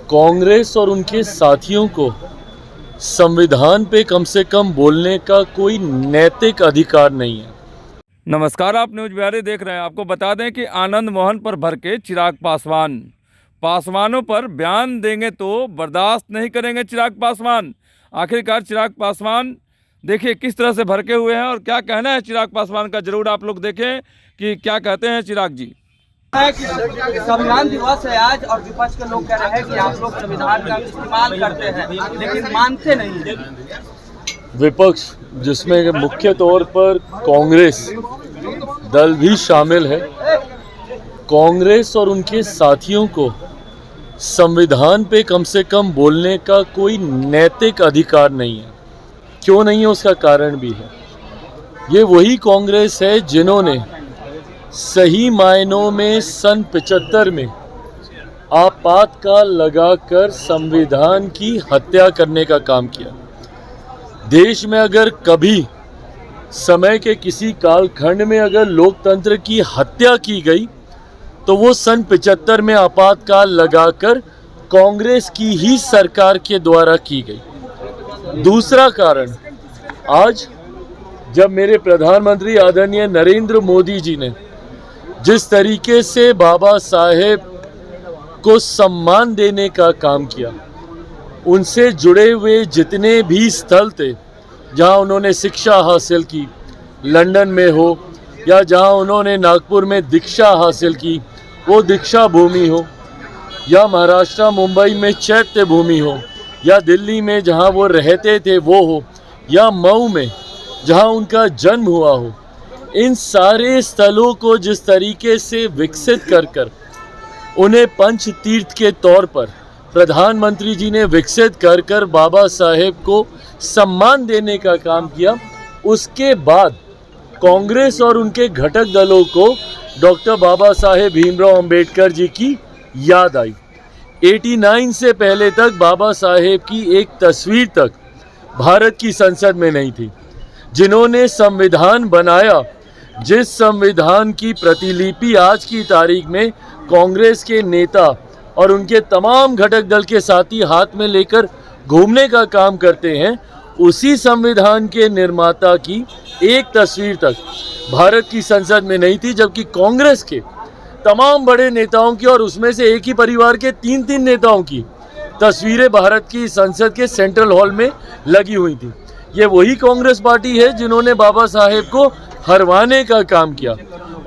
कांग्रेस और उनके साथियों को संविधान पे कम से कम बोलने का कोई नैतिक अधिकार नहीं है। नमस्कार, आप न्यूज़ बिहारी देख रहे हैं। आपको बता दें कि आनंद मोहन पर भड़के चिराग पासवानों पर बयान देंगे तो बर्दाश्त नहीं करेंगे चिराग पासवान। आखिरकार चिराग पासवान देखिए किस तरह से भड़के हुए हैं और क्या कहना है चिराग पासवान का, जरूर आप लोग देखें कि क्या कहते हैं चिराग जी। संविधान दिवस है आज और विपक्ष के लोग कह रहे हैं कि आप लोग संविधान का इस्तेमाल करते हैं लेकिन मानते नहीं। विपक्ष जिसमें मुख्य तौर पर कांग्रेस दल भी शामिल है, कांग्रेस और उनके साथियों को संविधान पे कम से कम बोलने का कोई नैतिक अधिकार नहीं है। क्यों नहीं है उसका कारण भी है। ये वही कांग्रेस है जिन्होंने सही मायनों में सन 75 में आपातकाल लगाकर संविधान की हत्या करने का काम किया। देश में अगर कभी समय के किसी कालखंड में अगर लोकतंत्र की हत्या की गई तो वो सन 75 में आपातकाल लगाकर कांग्रेस की ही सरकार के द्वारा की गई। दूसरा कारण, आज जब मेरे प्रधानमंत्री आदरणीय नरेंद्र मोदी जी ने जिस तरीके से बाबा साहेब को सम्मान देने का काम किया, उनसे जुड़े हुए जितने भी स्थल थे जहां उन्होंने शिक्षा हासिल की, लंदन में हो या जहां उन्होंने नागपुर में दीक्षा हासिल की वो दीक्षा भूमि हो, या महाराष्ट्र मुंबई में चैत्य भूमि हो, या दिल्ली में जहां वो रहते थे वो हो, या मऊ में जहां उनका जन्म हुआ हो, इन सारे स्थलों को जिस तरीके से विकसित कर उन्हें पंच तीर्थ के तौर पर प्रधानमंत्री जी ने विकसित कर बाबा साहेब को सम्मान देने का काम किया, उसके बाद कांग्रेस और उनके घटक दलों को डॉक्टर बाबा साहेब भीमराव अंबेडकर जी की याद आई। 89 से पहले तक बाबा साहेब की एक तस्वीर तक भारत की संसद में नहीं थी। जिन्होंने संविधान बनाया, जिस संविधान की प्रतिलिपि आज की तारीख में कांग्रेस के नेता और उनके तमाम घटक दल के साथी हाथ में लेकर घूमने का काम करते हैं, उसी संविधान के निर्माता की एक तस्वीर तक भारत की संसद में नहीं थी, जबकि कांग्रेस के तमाम बड़े नेताओं की और उसमें से एक ही परिवार के 3-3 नेताओं की तस्वीरें भारत की संसद के सेंट्रल हॉल में लगी हुई थी। ये वही कांग्रेस पार्टी है जिन्होंने बाबा साहेब को हरवाने का काम किया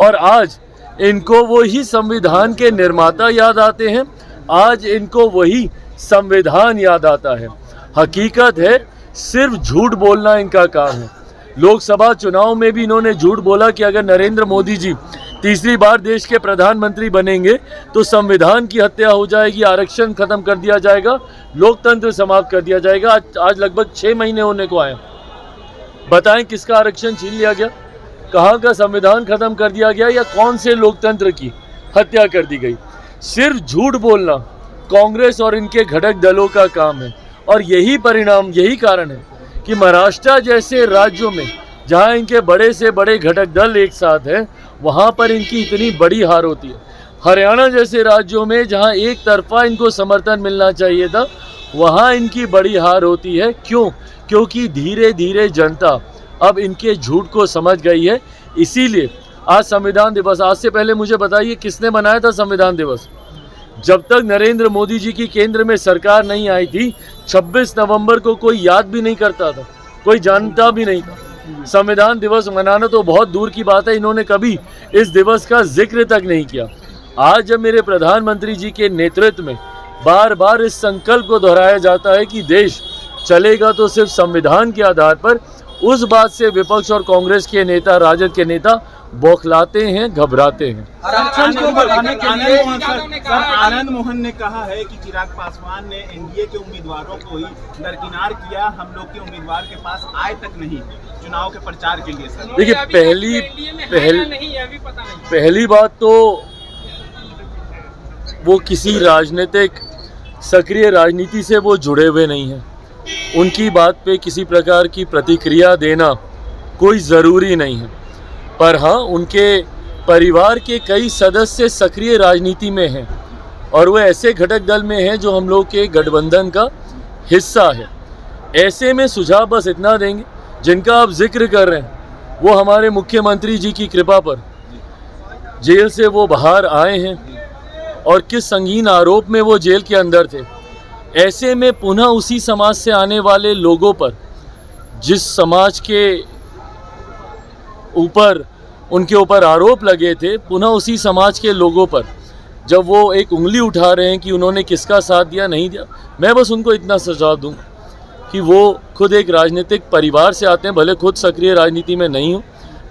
और आज इनको वही संविधान के निर्माता याद आते हैं, आज इनको वही संविधान याद आता है। हकीकत है सिर्फ झूठ बोलना इनका काम है। लोकसभा चुनाव में भी इन्होंने झूठ बोला कि अगर नरेंद्र मोदी जी तीसरी बार देश के प्रधानमंत्री बनेंगे तो संविधान की हत्या हो जाएगी, आरक्षण खत्म कर दिया जाएगा, लोकतंत्र समाप्त कर दिया जाएगा। आज लगभग 6 महीने होने को आए। बताएं किसका आरक्षण छीन लिया गया, कहाँ का संविधान खत्म कर दिया गया, या कौन से लोकतंत्र की हत्या कर दी गई। सिर्फ झूठ बोलना कांग्रेस और इनके घटक दलों का काम है और यही परिणाम, यही कारण है कि महाराष्ट्र जैसे राज्यों में जहां इनके बड़े से बड़े घटक दल एक साथ हैं, वहां पर इनकी इतनी बड़ी हार होती है। हरियाणा जैसे राज्यों में जहां एक तरफा इनको समर्थन मिलना चाहिए था, वहां इनकी बड़ी हार होती है। क्यों? क्योंकि धीरे धीरे जनता अब इनके झूठ को समझ गई है। इसीलिए आज संविधान दिवस, आज से पहले मुझे बताइए किसने मनाया था संविधान दिवस? जब तक नरेंद्र मोदी जी की केंद्र में सरकार नहीं आई थी, 26 नवंबर को कोई याद भी नहीं करता था, कोई जानता भी नहीं था। संविधान दिवस मनाना तो बहुत दूर की बात है, इन्होंने कभी इस दिवस का जिक्र तक नहीं किया। आज जब मेरे प्रधानमंत्री जी के नेतृत्व में बार बार इस संकल्प को दोहराया जाता है कि देश चलेगा तो सिर्फ संविधान के आधार पर, उस बात से विपक्ष और कांग्रेस के नेता, राजद के नेता बौखलाते हैं, घबराते हैं। आनंद मोहन ने कहा है कि चिराग पासवान ने एनडीए के उम्मीदवारों को ही दरकिनार किया, हम लोग के उम्मीदवार के पास आए तक नहीं चुनाव के प्रचार के लिए। सर देखिए, पहली बात तो वो किसी राजनीतिक सक्रिय राजनीति से वो जुड़े हुए नहीं हैं। उनकी बात पे किसी प्रकार की प्रतिक्रिया देना कोई ज़रूरी नहीं है, पर हाँ, उनके परिवार के कई सदस्य सक्रिय राजनीति में हैं और वो ऐसे घटक दल में हैं जो हम लोग के गठबंधन का हिस्सा है। ऐसे में सुझाव बस इतना देंगे, जिनका आप जिक्र कर रहे हैं वो हमारे मुख्यमंत्री जी की कृपा पर जेल से वो बाहर आए हैं और किस संगीन आरोप में वो जेल के अंदर थे। ऐसे में पुनः उसी समाज से आने वाले लोगों पर, जिस समाज के ऊपर उनके ऊपर आरोप लगे थे, पुनः उसी समाज के लोगों पर जब वो एक उंगली उठा रहे हैं कि उन्होंने किसका साथ दिया नहीं दिया, मैं बस उनको इतना सुझाव दूँ कि वो खुद एक राजनीतिक परिवार से आते हैं, भले खुद सक्रिय राजनीति में नहीं हो,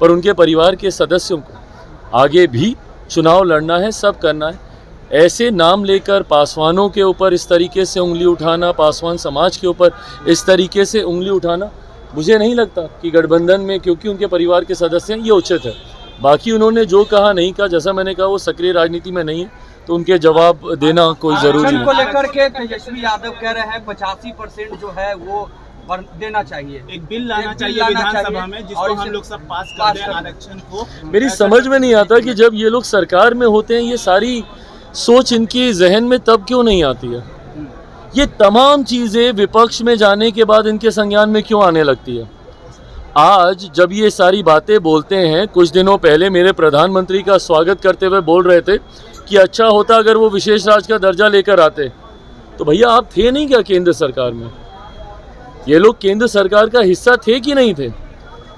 पर उनके परिवार के सदस्यों को आगे भी चुनाव लड़ना है, सब करना है। ऐसे नाम लेकर पासवानों के ऊपर इस तरीके से उंगली उठाना, पासवान समाज के ऊपर इस तरीके से उंगली उठाना, मुझे नहीं लगता कि गठबंधन में, क्योंकि उनके परिवार के सदस्य हैं, ये उचित है। बाकी उन्होंने जो कहा नहीं कहा, जैसा मैंने कहा वो सक्रिय राजनीति में नहीं है, तो उनके जवाब देना कोई ज़रूरी आरक्षण को नहीं। लेकर के तेजस्वी यादव कह रहे हैं 85% जो है वो देना चाहिए, एक बिल लाना चाहिए विधानसभा में जिसको हम लोग सब पास कर दें आरक्षण को। मेरी समझ में नहीं आता कि जब ये लोग सरकार में होते हैं, ये सारी सोच इनकी जहन में तब क्यों नहीं आती है। ये तमाम चीज़ें विपक्ष में जाने के बाद इनके संज्ञान में क्यों आने लगती है। आज जब ये सारी बातें बोलते हैं, कुछ दिनों पहले मेरे प्रधानमंत्री का स्वागत करते हुए बोल रहे थे कि अच्छा होता अगर वो विशेष राज्य का दर्जा लेकर आते, तो भैया आप थे नहीं क्या केंद्र सरकार में? ये लोग केंद्र सरकार का हिस्सा थे कि नहीं थे?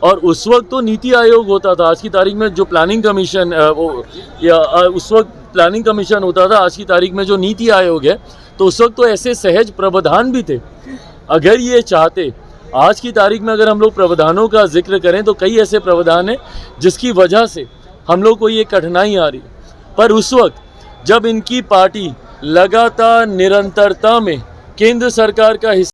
और उस वक्त तो नीति आयोग होता था, आज की तारीख में जो प्लानिंग कमीशन उस वक्त प्लानिंग कमीशन होता था, आज की तारीख में जो नीति आयोग है, तो उस वक्त तो ऐसे सहज प्रावधान भी थे। अगर ये चाहते, आज की तारीख में अगर हम लोग प्रावधानों का जिक्र करें तो कई ऐसे प्रावधान हैं जिसकी वजह से हम लोग को ये कठिनाई आ रही है। पर उस वक्त जब इनकी पार्टी लगातार निरंतरता में केंद्र सरकार का हिस्सा